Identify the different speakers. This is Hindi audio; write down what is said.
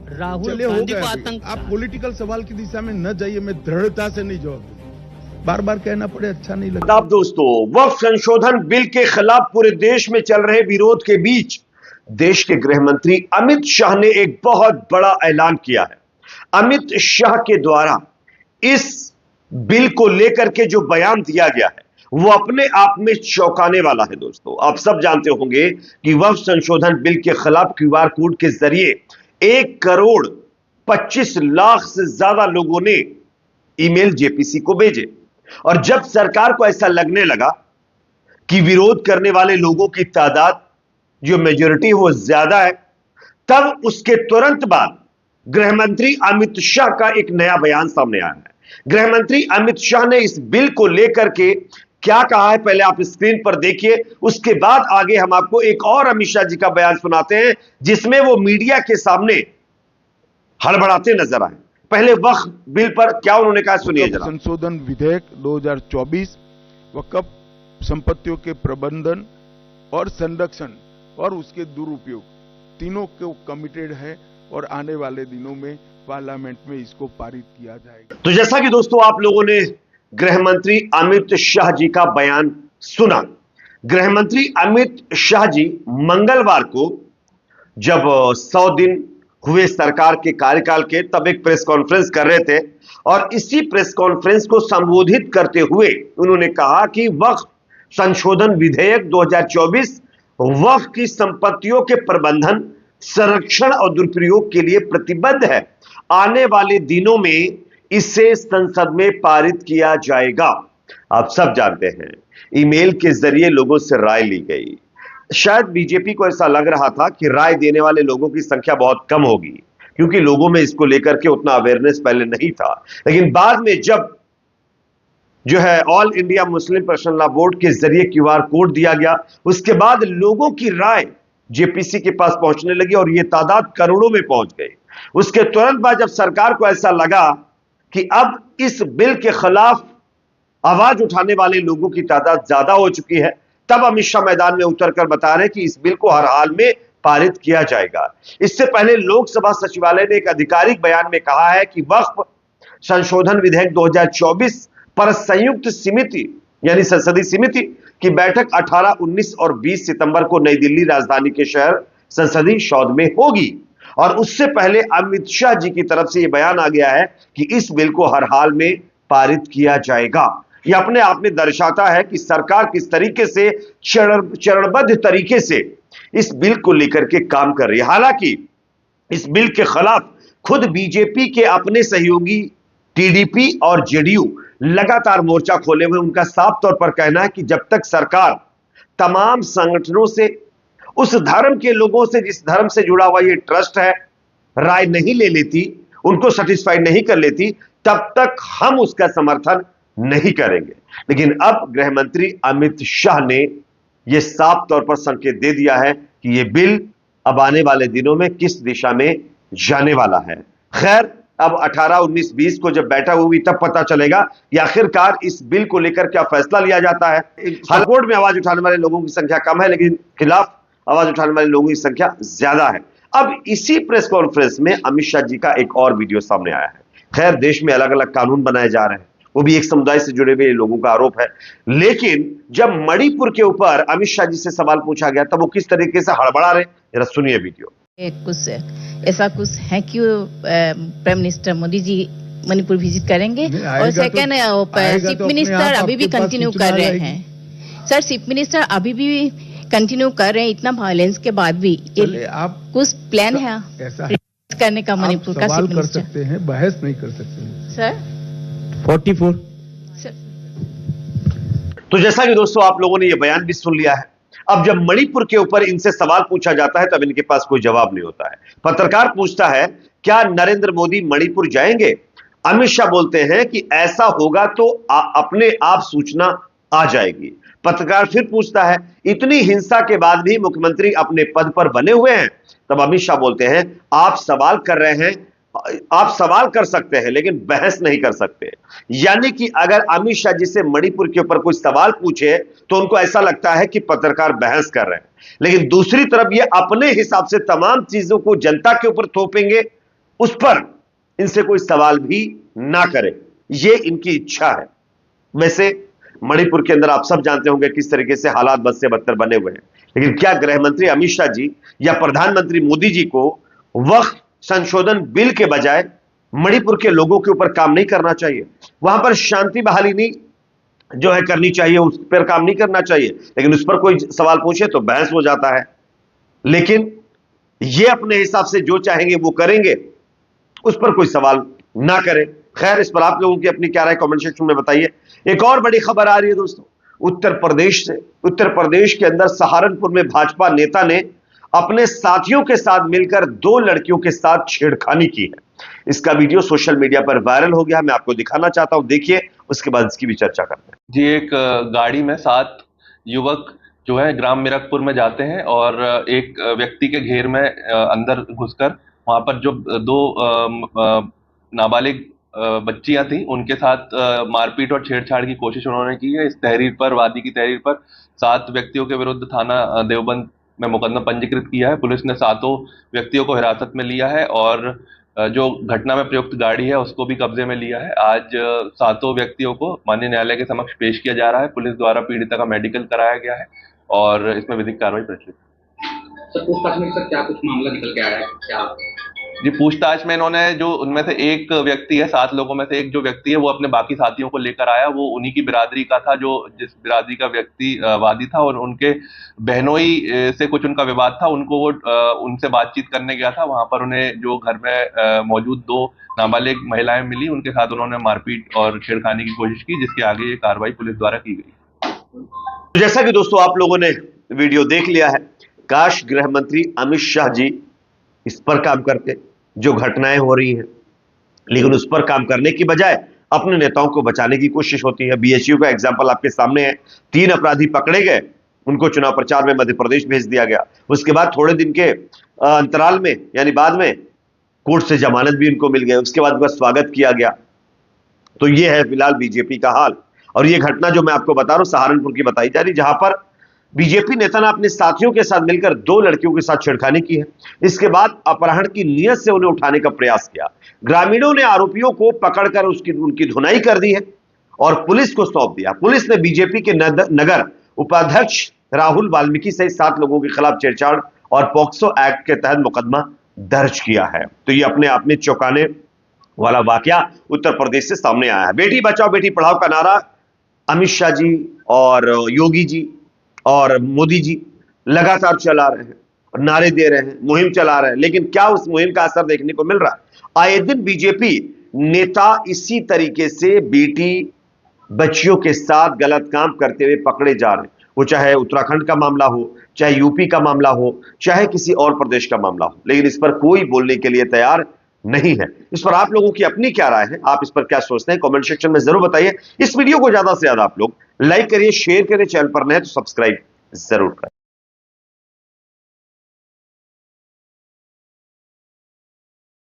Speaker 1: राहुल
Speaker 2: चलिए हो
Speaker 1: गांधी
Speaker 2: गया
Speaker 1: को
Speaker 2: अभी।
Speaker 1: आतंक
Speaker 2: आप पॉलिटिकल सवाल की दिशा में न जाइए, मैं दृढ़ता से नहीं जवाब दूंगा। बार बार कहना पड़े अच्छा नहीं लगता।
Speaker 3: अब दोस्तों, वक्फ संशोधन बिल के खिलाफ पूरे देश में चल रहे विरोध के बीच देश के गृह मंत्री अमित शाह ने एक बहुत बड़ा ऐलान किया है। अमित शाह के द्वारा इस बिल को लेकर के जो बयान दिया गया है वो अपने आप में चौंकाने वाला है। दोस्तों, आप सब जानते होंगे कि वक्फ संशोधन बिल के खिलाफ क्यूआर कोड के जरिए 1,25,00,000 से ज्यादा लोगों ने ईमेल जेपीसी को भेजे, और जब सरकार को ऐसा लगने लगा कि विरोध करने वाले लोगों की तादाद जो मेजॉरिटी वो ज्यादा है, तब उसके तुरंत बाद गृह मंत्री अमित शाह का एक नया बयान सामने आया है। गृह मंत्री अमित शाह ने इस बिल को लेकर के क्या कहा है, पहले आप स्क्रीन पर देखिए, उसके बाद आगे हम आपको एक और अमित शाह जी का बयान सुनाते हैं जिसमें वो मीडिया के सामने हड़बड़ाते नजर आए। पहले वक्फ बिल पर क्या उन्होंने कहा, सुनिए जरा।
Speaker 2: संशोधन विधेयक 2024 वक्फ संपत्तियों के प्रबंधन और संरक्षण और उसके दुरुपयोग तीनों को कमिटेड है और आने वाले दिनों में पार्लियामेंट में इसको पारित किया जाएगा।
Speaker 3: तो जैसा कि दोस्तों आप लोगों ने गृह मंत्री अमित शाह जी का बयान सुना। गृह मंत्री अमित शाह जी मंगलवार को जब 100 दिन हुए सरकार के कार्यकाल के, तब एक प्रेस कॉन्फ्रेंस कर रहे थे, और इसी प्रेस कॉन्फ्रेंस को संबोधित करते हुए उन्होंने कहा कि वक्फ संशोधन विधेयक 2024 वक्फ की संपत्तियों के प्रबंधन, संरक्षण और दुरुपयोग के लिए प्रतिबद्ध है। आने वाले दिनों में इसे संसद में पारित किया जाएगा। आप सब जानते हैं ईमेल के जरिए लोगों से राय ली गई। शायद बीजेपी को ऐसा लग रहा था कि राय देने वाले लोगों की संख्या बहुत कम होगी, क्योंकि लोगों में इसको लेकर के उतना अवेयरनेस पहले नहीं था। लेकिन बाद में जब जो है all India Muslim personal law board के जरिए क्यूआर कोड दिया गया, उसके बाद लोगों की राय जेपीसी के पास पहुंचने लगी और यह तादाद करोड़ों में पहुंच गई। उसके तुरंत बाद जब सरकार को ऐसा लगा कि अब इस बिल के खिलाफ आवाज उठाने वाले लोगों की तादाद ज्यादा हो चुकी है, तब अमित शाह मैदान में उतरकर बता रहे हैं कि इस बिल को हर हाल में पारित किया जाएगा। इससे पहले लोकसभा सचिवालय ने एक आधिकारिक बयान में कहा है कि वक्फ संशोधन विधेयक 2024 पर संयुक्त समिति यानी संसदीय समिति की बैठक 18, 19 और 20 सितंबर को नई दिल्ली राजधानी के शहर संसदीय सौध में होगी। और उससे पहले अमित शाह जी की तरफ से यह बयान आ गया है कि इस बिल को हर हाल में पारित किया जाएगा। यह अपने आप में दर्शाता है कि सरकार किस तरीके से चरणबद्ध तरीके से इस बिल को लेकर के काम कर रही है। हालांकि इस बिल के खिलाफ खुद बीजेपी के अपने सहयोगी टीडीपी और जेडीयू लगातार मोर्चा खोले हुए। उनका साफ तौर पर कहना है कि जब तक सरकार तमाम संगठनों से, उस धर्म के लोगों से जिस धर्म से जुड़ा हुआ ये ट्रस्ट है, राय नहीं ले लेती, उनको सेटिस्फाइड नहीं कर लेती, तब तक हम उसका समर्थन नहीं करेंगे। लेकिन अब गृह मंत्री अमित शाह ने यह साफ तौर पर संकेत दे दिया है कि यह बिल अब आने वाले दिनों में किस दिशा में जाने वाला है। खैर, अब 18, 19, 20 को जब बैठक होगी तब पता चलेगा कि आखिरकार इस बिल को लेकर क्या फैसला लिया जाता है। हाईकोर्ट में आवाज उठाने वाले लोगों की संख्या कम है, लेकिन खिलाफ आवाज उठाने वाले लोगों की संख्या ज्यादा है। अब इसी प्रेस कॉन्फ्रेंस में अमित शाह जी का एक और वीडियो सामने आया है। खैर, देश में अलग अलग कानून बनाए जा रहे हैं, वो भी एक समुदाय से जुड़े हुए लोगों का आरोप है। लेकिन जब मणिपुर के ऊपर अमित शाह जी से सवाल पूछा गया तब वो किस तरीके से हड़बड़ा रहे, जरा सुनिए वीडियो।
Speaker 4: कुछ ऐसा कुछ है कि prime minister Modi ji Manipur visit करेंगे, और सेकंड चीफ मिनिस्टर अभी भी कंटिन्यू कर रहे हैं। सर, चीफ मिनिस्टर अभी भी कंटिन्यू कर रहे हैं इतना वायलेंस के बाद भी।
Speaker 2: आप
Speaker 4: कुछ प्लान है
Speaker 2: ऐसा
Speaker 4: करने का मणिपुर का?
Speaker 2: सवाल कर सकते हैं, बहस नहीं कर सकते
Speaker 4: सर।
Speaker 1: 44
Speaker 4: सर,
Speaker 3: तो जैसा कि दोस्तों आप लोगों ने यह बयान भी सुन लिया है, अब जब मणिपुर के ऊपर इनसे सवाल पूछा जाता है तब इनके पास कोई जवाब नहीं होता है। पत्रकार पूछता है, क्या नरेंद्र मोदी मणिपुर जाएंगे? अमित शाह बोलते हैं कि ऐसा होगा तो अपने आप सूचना आ जाएगी। पत्रकार फिर पूछता है, इतनी हिंसा के बाद भी मुख्यमंत्री अपने पद पर बने हुए हैं? तब अमित शाह बोलते हैं, आप सवाल कर रहे हैं, आप सवाल कर सकते हैं लेकिन बहस नहीं कर सकते। यानी कि अगर अमित शाह जी से मणिपुर के ऊपर कोई सवाल पूछे तो उनको ऐसा लगता है कि पत्रकार बहस कर रहे हैं, लेकिन दूसरी तरफ ये अपने हिसाब से तमाम चीजों को जनता के ऊपर थोपेंगे उस पर इनसे कोई सवाल भी ना करे, ये इनकी इच्छा है। वैसे मणिपुर के अंदर आप सब जानते होंगे किस तरीके से हालात बद से बदतर बने हुए हैं, लेकिन क्या गृह मंत्री अमित शाह जी या प्रधानमंत्री मोदी जी को वक्फ संशोधन बिल के बजाय मणिपुर के लोगों के ऊपर काम नहीं करना चाहिए? वहां पर शांति बहाली नहीं जो है करनी चाहिए, उस पर काम नहीं करना चाहिए, लेकिन उस पर कोई सवाल पूछे तो बहस हो जाता है। लेकिन ये अपने हिसाब से जो चाहेंगे वो करेंगे, उस पर कोई सवाल ना करें। खैर, इस पर आप लोगों की अपनी क्या राय कमेंट सेक्शन में बताइए। एक और बड़ी खबर आ रही है दोस्तों, उत्तर प्रदेश से। उत्तर प्रदेश के अंदर सहारनपुर में भाजपा नेता ने अपने साथियों के साथ मिलकर 2 लड़कियों के साथ छेड़खानी की है। इसका वीडियो सोशल मीडिया पर वायरल हो गया, मैं आपको दिखाना चाहता हूं, देखिए, उसके बाद इसकी भी चर्चा करते हैं।
Speaker 1: जी, एक गाड़ी में 7 युवक जो है ग्राम मिरकपुर में जाते हैं और एक व्यक्ति के घेर में अंदर घुसकर वहां पर जो 2 नाबालिग बच्चियां थी उनके साथ मारपीट और छेड़छाड़ की कोशिश उन्होंने की है। इस तहरीर पर, वादी की तहरीर पर 7 व्यक्तियों के विरुद्ध थाना देवबंद में मुकदमा पंजीकृत किया है। पुलिस ने 7 व्यक्तियों को हिरासत में लिया है और जो घटना में प्रयुक्त गाड़ी है उसको भी कब्जे में लिया है। आज 7 व्यक्तियों को माननीय न्यायालय के समक्ष पेश किया जा रहा है। पुलिस द्वारा पीड़िता का मेडिकल कराया गया है और इसमें विधिक कार्रवाई प्रचलित है।
Speaker 5: सर, पूछताछ में सर क्या कुछ मामला निकल के आया है क्या?
Speaker 1: जी, पूछताछ में इन्होंने जो उनमें से एक व्यक्ति है, 7 लोगों में से एक जो व्यक्ति है वो अपने बाकी साथियों को लेकर आया। वो उन्हीं की बिरादरी का था, जो जिस बिरादरी का व्यक्ति वादी था, और उनके बहनोई से कुछ उनका विवाद था। उनको वो उनसे बातचीत करने गया था। वहां पर उन्हें जो घर में मौजूद 2 नाबालिग महिलाएं मिली, उनके साथ उन्होंने मारपीट और छेड़खानी की कोशिश की, जिसके आगे ये कार्रवाई पुलिस द्वारा की गई।
Speaker 3: जैसा कि दोस्तों आप लोगों ने वीडियो देख लिया है, काश गृह मंत्री अमित शाह जी इस पर काम करते, जो घटनाएं हो रही हैं, लेकिन उस पर काम करने की बजाय अपने नेताओं को बचाने की कोशिश होती है। बीएचयू का एग्जाम्पल आपके सामने है। 3 अपराधी पकड़े गए, उनको चुनाव प्रचार में मध्य प्रदेश भेज दिया गया। उसके बाद थोड़े दिन के अंतराल में, यानी बाद में, कोर्ट से जमानत भी उनको मिल गई। उसके बाद उनका स्वागत किया गया। तो यह है फिलहाल बीजेपी का हाल। और यह घटना जो मैं आपको बता रहा हूं सहारनपुर की बताई जा रही, जहां पर बीजेपी नेता ने अपने साथियों के साथ मिलकर 2 लड़कियों के साथ छेड़खानी की है। इसके बाद अपहरण की नीयत से उन्हें उठाने का प्रयास किया। ग्रामीणों ने आरोपियों को पकड़कर उनकी धुनाई कर दी है और पुलिस को सौंप दिया। पुलिस ने बीजेपी के नगर उपाध्यक्ष राहुल वाल्मीकि सहित 7 लोगों के खिलाफ छेड़छाड़ और पॉक्सो एक्ट के तहत मुकदमा दर्ज किया है। तो यह अपने आप में चौंकाने वाला वाकया उत्तर प्रदेश से सामने आया है। बेटी बचाओ बेटी पढ़ाओ का नारा अमित शाह जी और योगी जी और मोदी जी लगातार चला रहे हैं और नारे दे रहे हैं, मुहिम चला रहे हैं, लेकिन क्या उस मुहिम का असर देखने को मिल रहा है? आए दिन बीजेपी नेता इसी तरीके से बेटी बच्चियों के साथ गलत काम करते हुए पकड़े जा रहे हैं। वो चाहे उत्तराखंड का मामला हो, चाहे यूपी का मामला हो, चाहे किसी और प्रदेश का मामला हो, लेकिन इस पर कोई बोलने के लिए तैयार नहीं है। इस पर आप लोगों की अपनी क्या राय है? आप इस पर क्या सोचते हैं? कमेंट सेक्शन में जरूर बताइए। इस वीडियो को ज्यादा से ज्यादा आप लोग लाइक करिए, शेयर करिए, चैनल पर नए तो सब्सक्राइब जरूर करें।